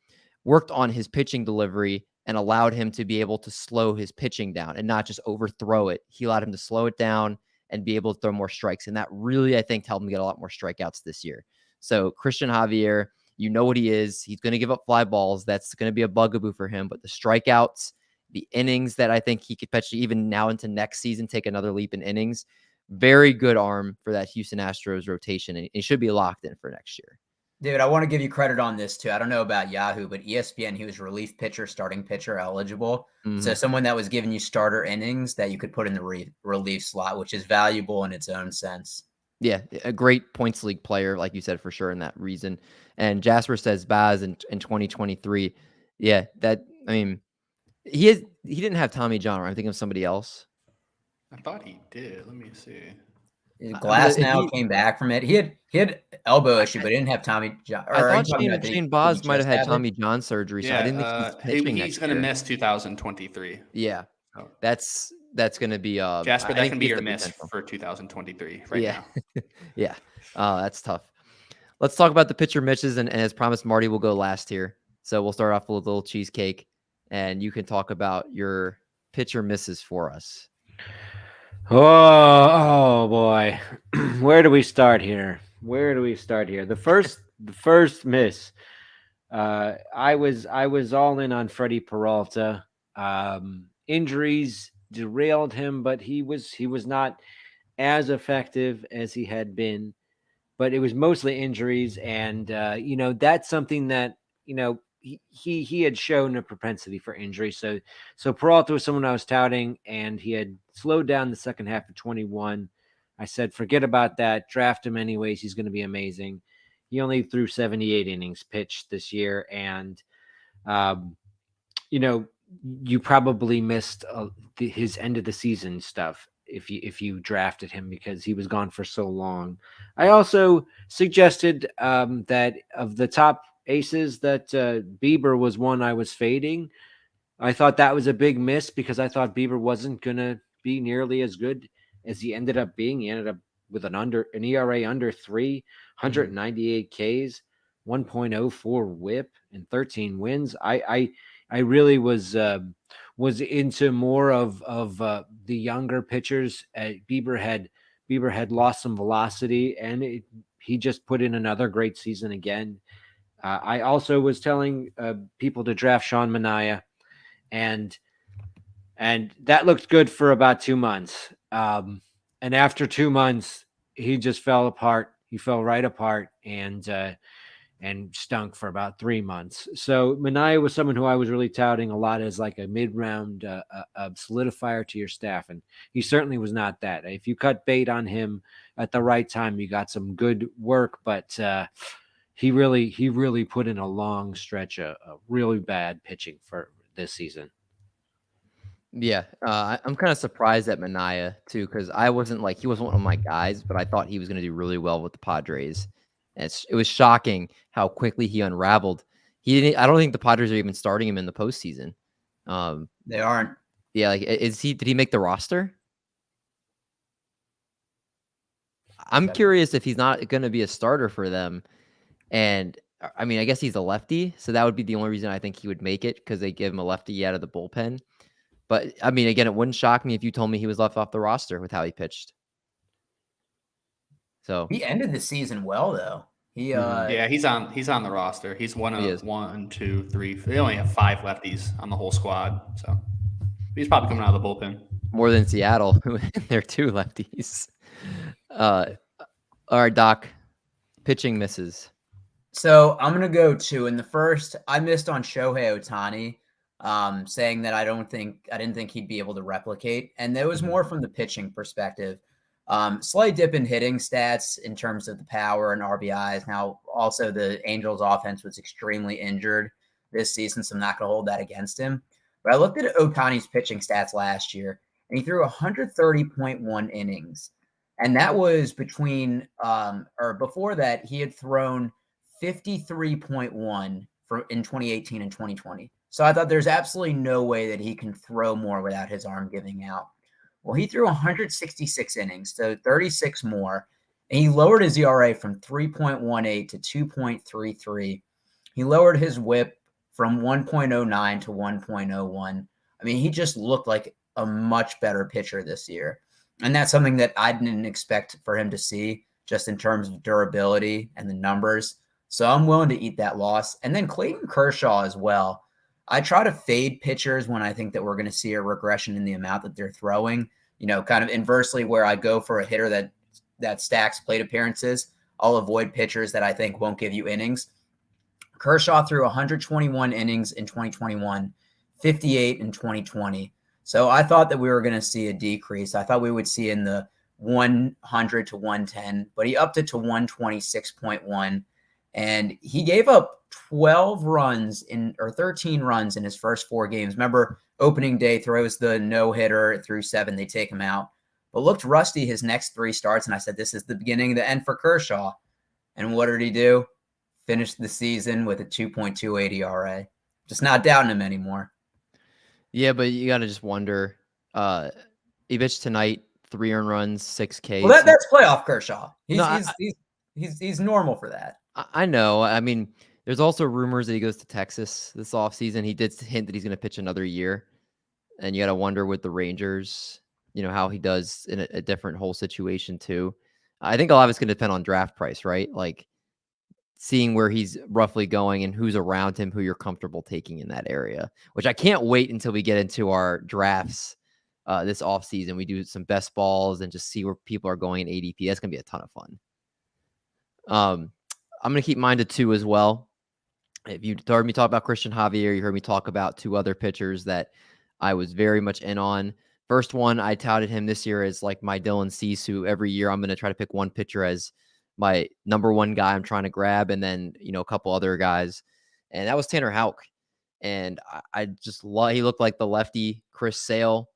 worked on his pitching delivery and allowed him to be able to slow his pitching down and not just overthrow it. He allowed him to slow it down and be able to throw more strikes. And that really, I think, helped him get a lot more strikeouts this year. So Christian Javier, you know what he is. He's going to give up fly balls. That's going to be a bugaboo for him. But the strikeouts, the innings that I think he could potentially even now into next season take another leap in innings. Very good arm for that Houston Astros rotation. And it should be locked in for next year. Dude, I want to give you credit on this too. I don't know about Yahoo, but ESPN, he was relief pitcher, starting pitcher eligible. Mm-hmm. So someone that was giving you starter innings that you could put in the relief slot, which is valuable in its own sense. Yeah, a great points league player, like you said, for sure, in that reason. And Jasper says Baz in 2023. Yeah, he didn't have Tommy John, right? I'm thinking of somebody else. I thought he did. Let me see. Glass now came back from it. He had elbow issue, but he didn't have Tommy John. I thought Shane Baz might have had Tommy John surgery, so yeah, I didn't think he's pitching he's going to miss 2023. Yeah, that's going to be Jasper. That can be your miss for 2023 right now. Yeah, that's tough. Let's talk about the pitcher misses, and as promised, Marty will go last here. So we'll start off with a little cheesecake, and you can talk about your pitcher misses for us. Oh boy. Where do we start here? The first miss. I was all in on Freddie Peralta. Injuries derailed him, but he was not as effective as he had been. But it was mostly injuries, and that's something that he had shown a propensity for injury. So Peralta was someone I was touting, and he had slowed down the second half of 21. I said, forget about that. Draft him anyways. He's going to be amazing. He only threw 78 innings pitched this year. And, you probably missed his end of the season stuff if you drafted him because he was gone for so long. I also suggested that of the top aces that Bieber was one I was fading. I thought that was a big miss because I thought Bieber wasn't going to be nearly as good as he ended up being. He ended up with an ERA under 3, 198 Ks, 1.04 whip, and 13 wins. I really was into more of the younger pitchers. Bieber had lost some velocity, and he just put in another great season again. I also was telling people to draft Sean Manaya, and that looked good for about 2 months. And after 2 months, he just fell apart. He fell right apart, and and stunk for about 3 months. So Manaya was someone who I was really touting a lot as like a mid-round solidifier to your staff, and he certainly was not that. If you cut bait on him at the right time, you got some good work, but he really put in a long stretch of really bad pitching for this season. Yeah, I'm kind of surprised at Manaya too, because he wasn't one of my guys, but I thought he was going to do really well with the Padres. And it was shocking how quickly he unraveled. I don't think the Padres are even starting him in the postseason. They aren't. Yeah, like did he make the roster? I'm curious if he's not going to be a starter for them. And I mean, I guess he's a lefty, so that would be the only reason I think he would make it, because they give him a lefty out of the bullpen. But I mean, again, it wouldn't shock me if you told me he was left off the roster with how he pitched. So he ended the season well, though. Yeah, he's on the roster. He's one of 1, 2, 3. They only have 5 lefties on the whole squad, so he's probably coming out of the bullpen. More than Seattle, they're 2 lefties. All right, Doc. Pitching misses. So I'm gonna go 2. In the first, I missed on Shohei Ohtani, saying that I didn't think he'd be able to replicate, and that was more from the pitching perspective. Slight dip in hitting stats in terms of the power and RBIs. Now, also the Angels offense was extremely injured this season, so I'm not going to hold that against him. But I looked at Ohtani's pitching stats last year, and he threw 130.1 innings. And that was before that, he had thrown 53.1 in 2018 and 2020. So I thought there's absolutely no way that he can throw more without his arm giving out. Well, he threw 166 innings, so 36 more, and he lowered his ERA from 3.18 to 2.33. He lowered his WHIP from 1.09 to 1.01. I mean, he just looked like a much better pitcher this year, and that's something that I didn't expect for him to see, just in terms of durability and the numbers. So I'm willing to eat that loss. And then Clayton Kershaw as well. I try to fade pitchers when I think that we're going to see a regression in the amount that they're throwing, kind of inversely where I go for a hitter that stacks plate appearances. I'll avoid pitchers that I think won't give you innings. Kershaw threw 121 innings in 2021, 58 in 2020. So I thought that we were going to see a decrease. I thought we would see in the 100 to 110, but he upped it to 126.1. And he gave up 13 runs in his first 4 games. Remember, opening day throws the no-hitter through 7. They take him out. But looked rusty his next 3 starts, and I said, this is the beginning of the end for Kershaw. And what did he do? Finished the season with a 2.28 ERA. Just not doubting him anymore. Yeah, but you got to just wonder. He pitched tonight, 3 earned runs, 6 Ks. Well, that's playoff Kershaw. He's normal for that. I know. I mean, there's also rumors that he goes to Texas this offseason. He did hint that he's going to pitch another year. And you got to wonder with the Rangers, how he does in a different whole situation too. I think a lot of it's going to depend on draft price, right? Like seeing where he's roughly going and who's around him, who you're comfortable taking in that area, which I can't wait until we get into our drafts this offseason. We do some best balls and just see where people are going in ADP. That's going to be a ton of fun. I'm going to keep mine to 2 as well. If you heard me talk about Christian Javier, you heard me talk about 2 other pitchers that I was very much in on. First one, I touted him this year as like my Dylan Cease, who every year I'm going to try to pick one pitcher as my number 1 guy I'm trying to grab, and then, a couple other guys. And that was Tanner Houck. And I just love, he looked like the lefty Chris Sale,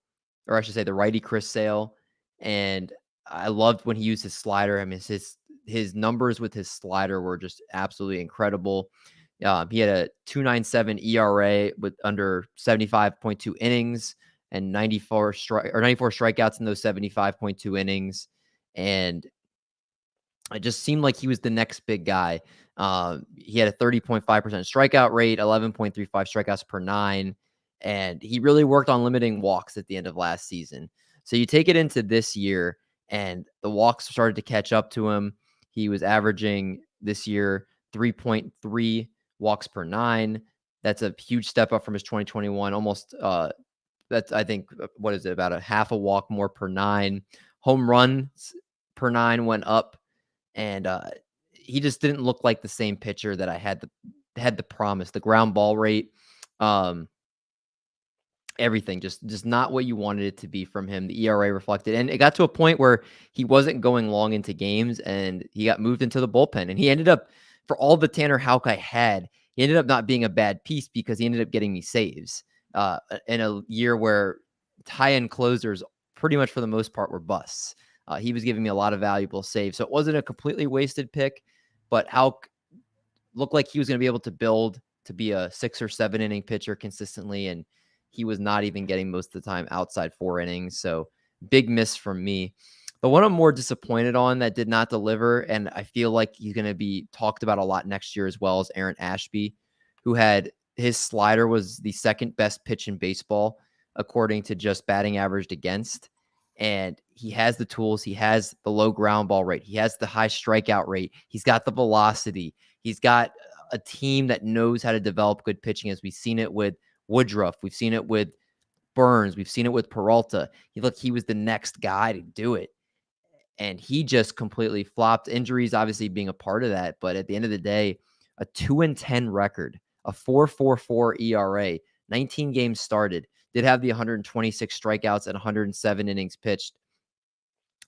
or I should say the righty Chris Sale. And I loved when he used his slider. I mean, his numbers with his slider were just absolutely incredible. He had a 2.97 ERA with under 75.2 innings and 94 strikeouts in those 75.2 innings. And it just seemed like he was the next big guy. He had a 30.5% strikeout rate, 11.35 strikeouts per 9. And he really worked on limiting walks at the end of last season. So you take it into this year and the walks started to catch up to him. He was averaging this year 3.3 walks per 9. That's a huge step up from his 2021. Almost, that's, I think, what is it, about a half a walk more per 9. Home runs per 9 went up. And he just didn't look like the same pitcher that I had the promise, the ground ball rate, everything just not what you wanted it to be from him. The ERA reflected, and it got to a point where he wasn't going long into games, and he got moved into the bullpen, and he ended up, for all the Tanner Houck I had, he ended up not being a bad piece because he ended up getting me saves in a year where tie-in closers pretty much for the most part were busts. He was giving me a lot of valuable saves, so it wasn't a completely wasted pick, but Houck looked like he was going to be able to build to be a 6 or 7 inning pitcher consistently, and he was not even getting most of the time outside 4 innings. So big miss from me. The one I'm more disappointed on that did not deliver, and I feel like he's going to be talked about a lot next year as well, as Aaron Ashby, who had his slider was the second best pitch in baseball, according to just batting averaged against. And he has the tools. He has the low ground ball rate. He has the high strikeout rate. He's got the velocity. He's got a team that knows how to develop good pitching, as we've seen it with Woodruff. We've seen it with Burns. We've seen it with Peralta. He was the next guy to do it. And he just completely flopped. Injuries obviously being a part of that. But at the end of the day, a 2-10 record, a 4.44 ERA, 19 games started, did have the 126 strikeouts and 107 innings pitched.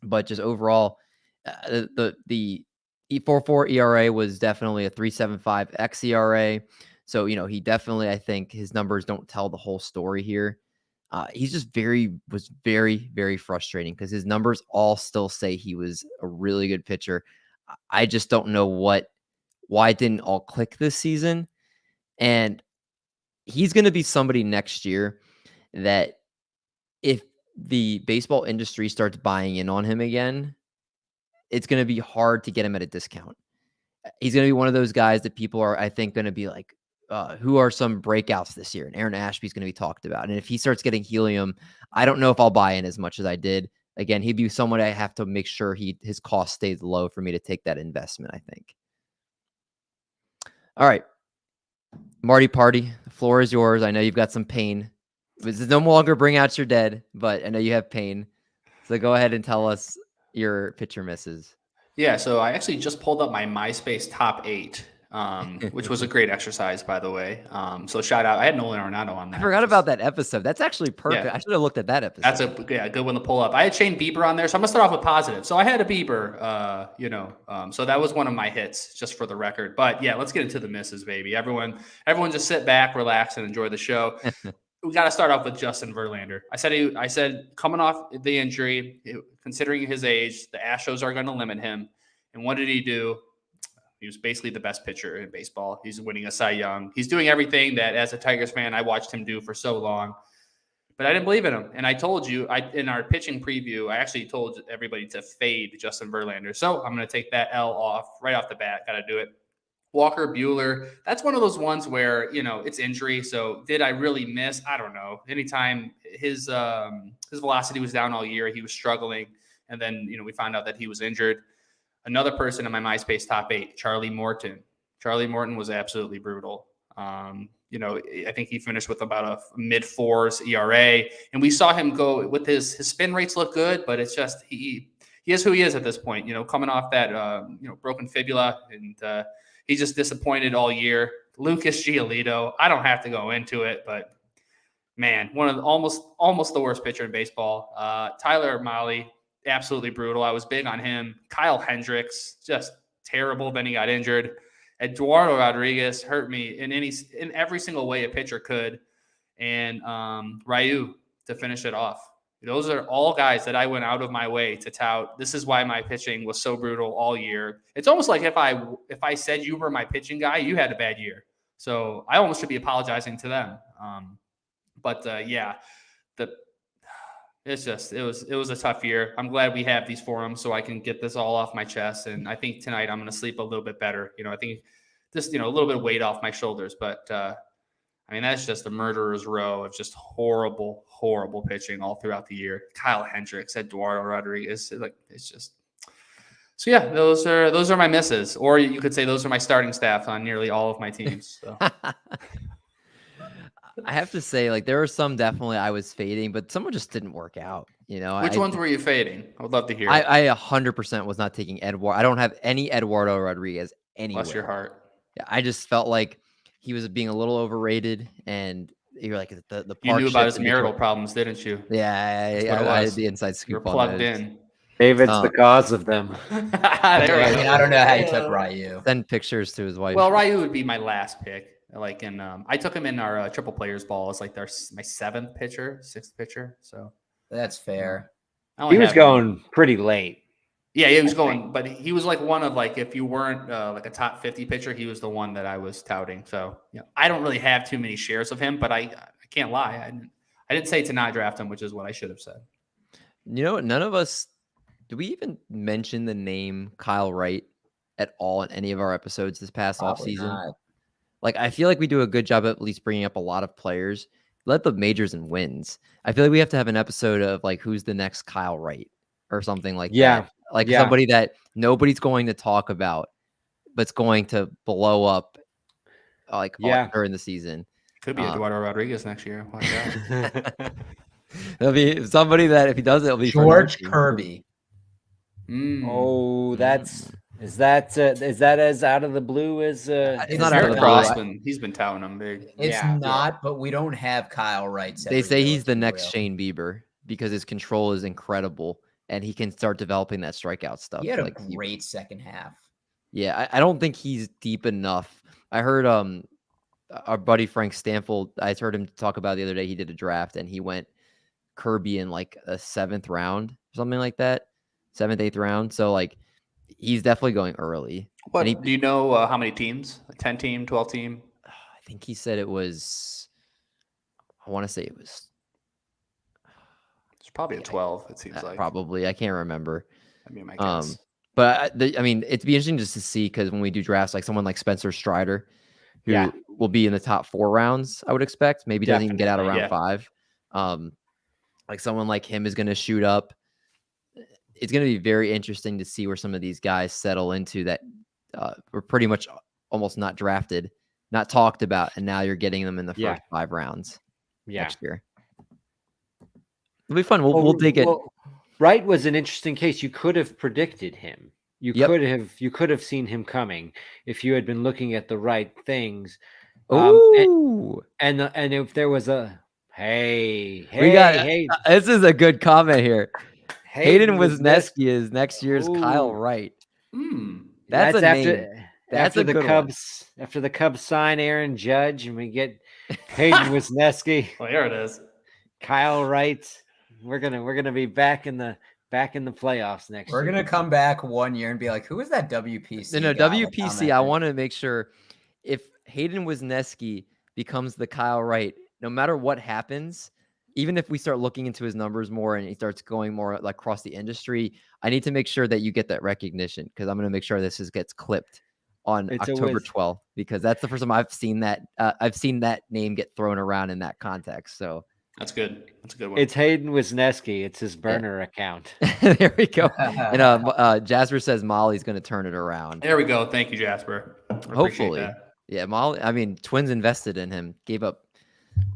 But just overall, the 4.4 ERA was definitely a 3.75 xERA. So, he definitely, I think his numbers don't tell the whole story here. He's just was very, very frustrating because his numbers all still say he was a really good pitcher. I just don't know why it didn't all click this season. And he's going to be somebody next year that if the baseball industry starts buying in on him again, it's going to be hard to get him at a discount. He's going to be one of those guys that people are, I think, going to be like, who are some breakouts this year? And Aaron Ashby is going to be talked about. And if he starts getting helium, I don't know if I'll buy in as much as I did. Again, he'd be someone I have to make sure his cost stays low for me to take that investment, I think. All right. Marty Party, the floor is yours. I know you've got some pain. This is no longer bring out your dead, but I know you have pain. So go ahead and tell us your pitcher misses. Yeah, so I actually just pulled up my MySpace top 8, which was a great exercise, by the way. So shout out. I had Nolan Arenado on that. I forgot about that episode. That's actually perfect. Yeah. I should have looked at that episode. That's a good one to pull up. I had Shane Bieber on there, so I'm gonna start off with positive. So I had a Bieber, so that was one of my hits, just for the record. But yeah, let's get into the misses, baby. Everyone just sit back, relax, and enjoy the show. We got to start off with Justin Verlander. I said coming off the injury, considering his age, the Astros are going to limit him. And what did he do? He was basically the best pitcher in baseball. He's winning a Cy Young. He's doing everything that, as a Tigers fan, I watched him do for so long. But I didn't believe in him. And I told you, in our pitching preview, I actually told everybody to fade Justin Verlander. So I'm going to take that L off right off the bat. Got to do it. Walker Buehler, that's one of those ones where, it's injury. So did I really miss? I don't know. Anytime his velocity was down all year, he was struggling. And then, we found out that he was injured. Another person in my MySpace top 8, Charlie Morton. Charlie Morton was absolutely brutal. I think he finished with about a mid-4s ERA. And we saw him go with his spin rates look good, but it's just he is who he is at this point, coming off that, broken fibula, and he's just disappointed all year. Lucas Giolito, I don't have to go into it, but man, one of the, almost the worst pitcher in baseball. Tyler Mahle, absolutely brutal. I was big on him. Kyle Hendricks, just terrible. Then he got injured. Eduardo Rodriguez hurt me in every single way a pitcher could. And Ryu to finish it off. Those are all guys that I went out of my way to tout. This is why my pitching was so brutal all year. It's almost like if I said you were my pitching guy, you had a bad year. So I almost should be apologizing to them. It was a tough year. I'm glad we have these forums so I can get this all off my chest. And I think tonight I'm going to sleep a little bit better. I think just, a little bit of weight off my shoulders. But that's just a murderer's row of just horrible, horrible pitching all throughout the year. Kyle Hendricks, Eduardo Rodriguez, it's just. So yeah, those are my misses, or you could say those are my starting staff on nearly all of my teams. So. I have to say, there are some definitely I was fading, but some just didn't work out. Which ones were you fading? I would love to hear. I 100% was not taking Eduardo. I don't have any Eduardo Rodriguez anywhere. Bless your heart. Yeah, I just felt like he was being a little overrated, and you're like the park. You knew about his marital problems, didn't you? Yeah, I had the inside scoop. You're plugged in. David's the cause of them. I don't know how you took Ryu. Send pictures to his wife. Well, Ryu would be my last pick. Like I took him in our triple players ball as like my 6th pitcher. So that's fair. He was going pretty late. Yeah, he was going, but he was like one of like, if you weren't like a top 50 pitcher, he was the one that I was touting. So I don't really have too many shares of him, but I can't lie. I didn't say to not draft him, which is what I should have said. None of us, do we even mention the name Kyle Wright at all in any of our episodes this past offseason? Like, I feel like we do a good job at least bringing up a lot of players. Let the majors and wins. I feel like we have to have an episode of like, who's the next Kyle Wright or something like that. Like somebody that nobody's going to talk about, but it's going to blow up like during the season. Could be Eduardo Rodriguez next year. It'll be somebody that if he does it, it'll be George Kirby. Oh, is that as out of the blue as it's not out of the blue. He's been touting him big. It's not, but we don't have Kyle Wright. They say he's the next Shane Bieber because his control is incredible and he can start developing that strikeout stuff. He had a great second half. Yeah, I don't think he's deep enough. I heard our buddy Frank Stanfield, I heard him talk about the other day. He did a draft and he went Kirby in like a 7th round, something like that, 7th, 8th round. So like he's definitely going early. What do you know? How many teams? 10 team, 12 team? I think he said it was. I want to say it was. It's probably a 12. It seems like probably. I can't remember. I mean, my guess. But I mean, it'd be interesting just to see because when we do drafts, like someone like Spencer Strider, who will be in the top 4 rounds, I would expect. Maybe doesn't even get out around 5. Like someone like him is going to shoot up. It's going to be very interesting to see where some of these guys settle into that were pretty much almost not drafted, not talked about, and now you're getting them in the first 5 rounds next year. It'll be fun. We'll dig it. Wright was an interesting case. You could have predicted him. You could have seen him coming if you had been looking at the right things. And if there was a this is a good comment here. Hayden Wesneski is next year's Kyle Wright. That's a name. After the Cubs, after the Cubs sign Aaron Judge, and we get Hayden Wesneski. Well, there it is. Kyle Wright. We're gonna be back in the playoffs next year. We're gonna come back 1 year and be like, who is that WPC? No, WPC. I want to make sure if Hayden Wesneski becomes the Kyle Wright, no matter what happens, even if we start looking into his numbers more and he starts going more like across the industry, I need to make sure that you get that recognition because I'm going to make sure this gets clipped on October 12th because that's the first time I've seen that. I've seen that name get thrown around in that context. So that's good. That's a good one. It's Hayden Wesneski. It's his burner account. There we go. And Jasper says Molly's going to turn it around. There we go. Thank you, Jasper. Hopefully. Yeah, Molly. I mean, Twins invested in him, gave up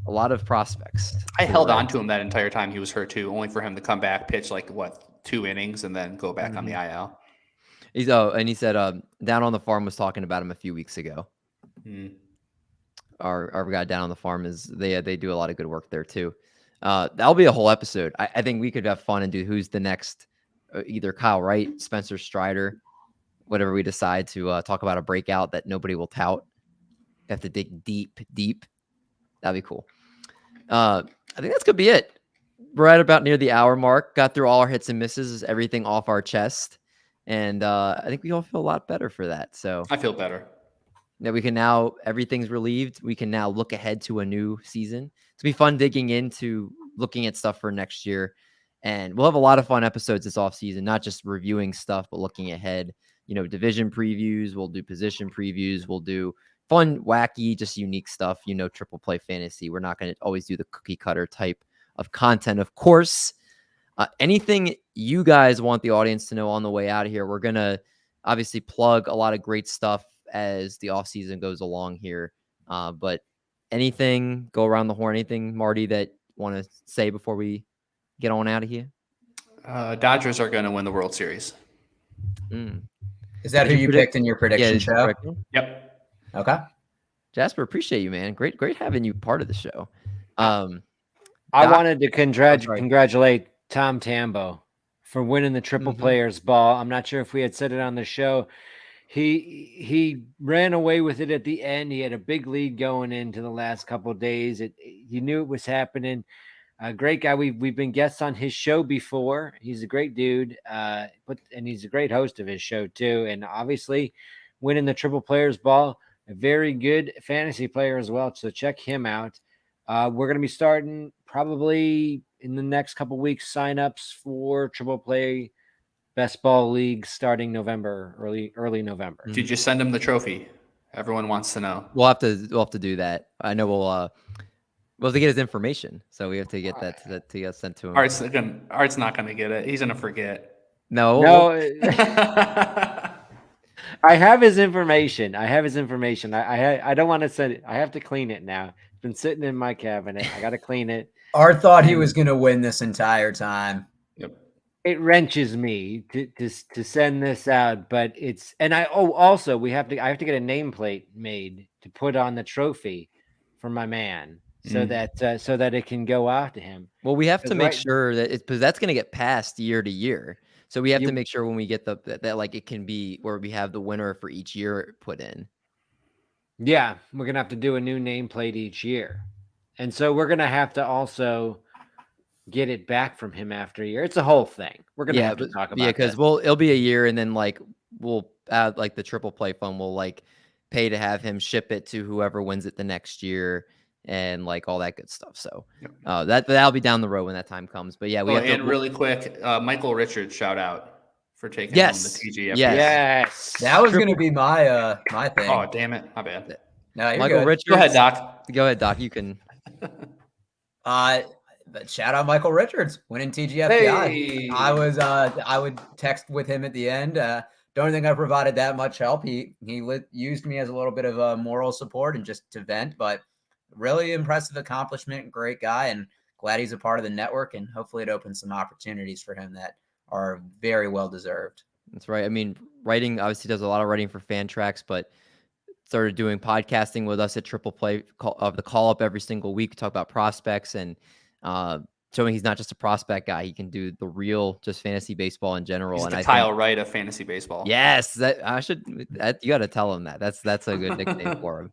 a lot of prospects. I held on to him that entire time he was hurt too, only for him to come back, pitch like 2 innings, and then go back on the IL. And he said Down on the Farm was talking about him a few weeks ago. Our guy Down on the Farm is they do a lot of good work there too. That'll be a whole episode. I think we could have fun and do who's the next, either Kyle Wright, Spencer Strider, whatever we decide to talk about a breakout that nobody will tout. Have to dig deep. That'd be cool. I think that's gonna be it. We're right about near the hour mark. Got through all our hits and misses, everything off our chest, and I think we all feel a lot better for that. So I feel better. That we can now, everything's relieved. We can now look ahead to a new season. It's gonna be fun digging into looking at stuff for next year, and we'll have a lot of fun episodes this off season. Not just reviewing stuff, but looking ahead. Division previews. We'll do position previews. We'll do fun, wacky, just unique stuff, triple play fantasy. We're not going to always do the cookie cutter type of content. Of course, anything you guys want the audience to know on the way out of here, we're going to obviously plug a lot of great stuff as the off season goes along here. But anything, go around the horn, anything, Marty, that want to say before we get on out of here? Dodgers are going to win the World Series. Is that who you picked in your prediction show? Yep. Okay. Jasper, appreciate you, man. Great having you part of the show. I wanted to congratulate Tom Tambo for winning the Triple Players Ball. I'm not sure if we had said it on the show. He ran away with it at the end. He had a big lead going into the last couple of days. You knew it was happening. A great guy. We've been guests on his show before. He's a great dude, and he's a great host of his show too. And obviously, winning the Triple Players Ball, a very good fantasy player as well. So check him out. We're going to be starting probably in the next couple of weeks signups for Triple Play Best Ball League starting November, early November. Did you send him the trophy? Everyone wants to know. We'll have to do that. I know we'll have to get his information, so we have to get that to get sent to him. Art's not gonna get it. He's gonna forget. No. I have his information. I don't want to send it. I have to clean it now. It's been sitting in my cabinet. I got to clean it. Art thought he was going to win this entire time. Yep. It wrenches me to send this out, but also I have to get a nameplate made to put on the trophy for my man, so that it can go out to him. Well, we have to make sure that because that's going to get passed year to year. So we have to make sure when we get that like it can be where we have the winner for each year put in. Yeah, we're gonna have to do a new nameplate each year, and so we're gonna have to also get it back from him after a year. It's a whole thing. We're gonna have to talk about. Yeah, because it'll be a year, and then like we'll add like the Triple Play Fund will like pay to have him ship it to whoever wins it the next year. And like all that good stuff. So that'll be down the road when that time comes. But yeah, we have to. And really quick, Michael Richards, shout out for taking home the TGF. Yes. That was going to be my thing. Oh, damn it. My bad. No, you're Michael good. Richards. Go ahead, Doc. Go ahead, Doc. You can. But shout out Michael Richards winning TGF. Hey. I would text with him at the end. Don't think I provided that much help. He used me as a little bit of a moral support and just to vent, but really impressive accomplishment. Great guy, and glad he's a part of the network. And hopefully, it opens some opportunities for him that are very well deserved. That's right. I mean, writing obviously does a lot of writing for Fan Tracks, but started doing podcasting with us at Triple Play of the call up every single week, talk about prospects and showing he's not just a prospect guy. He can do the real, just fantasy baseball in general. He's and the Kyle Wright of fantasy baseball. Yes, you got to tell him that. That's a good nickname for him.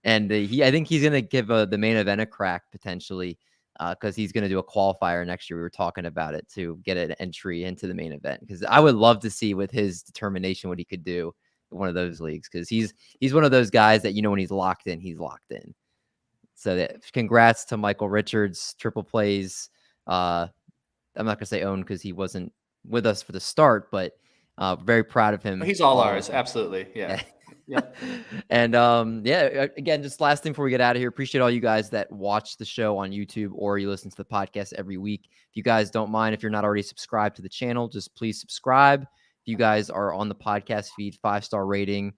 And I think he's going to give the main event a crack potentially because he's going to do a qualifier next year. We were talking about it to get an entry into the main event because I would love to see with his determination what he could do in one of those leagues because he's one of those guys that, when he's locked in, he's locked in. So congrats to Michael Richards, Triple Plays. I'm not going to say owned because he wasn't with us for the start, but very proud of him. He's all ours. Absolutely. Yeah. Yep. And again, just last thing before we get out of here, appreciate all you guys that watch the show on YouTube or you listen to the podcast every week. If you guys don't mind, if you're not already subscribed to the channel, just please subscribe. If you guys are on the podcast feed, 5-star rating,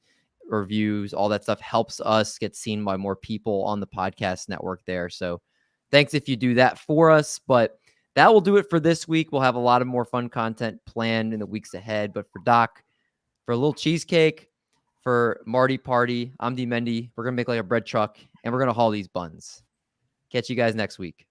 reviews, all that stuff helps us get seen by more people on the podcast network there. So thanks if you do that for us. But that will do it for this week. We'll have a lot of more fun content planned in the weeks ahead. But for Doc, for a little cheesecake, for Marty Party, I'm D Mendy. We're going to make like a bread truck and we're going to haul these buns. Catch you guys next week.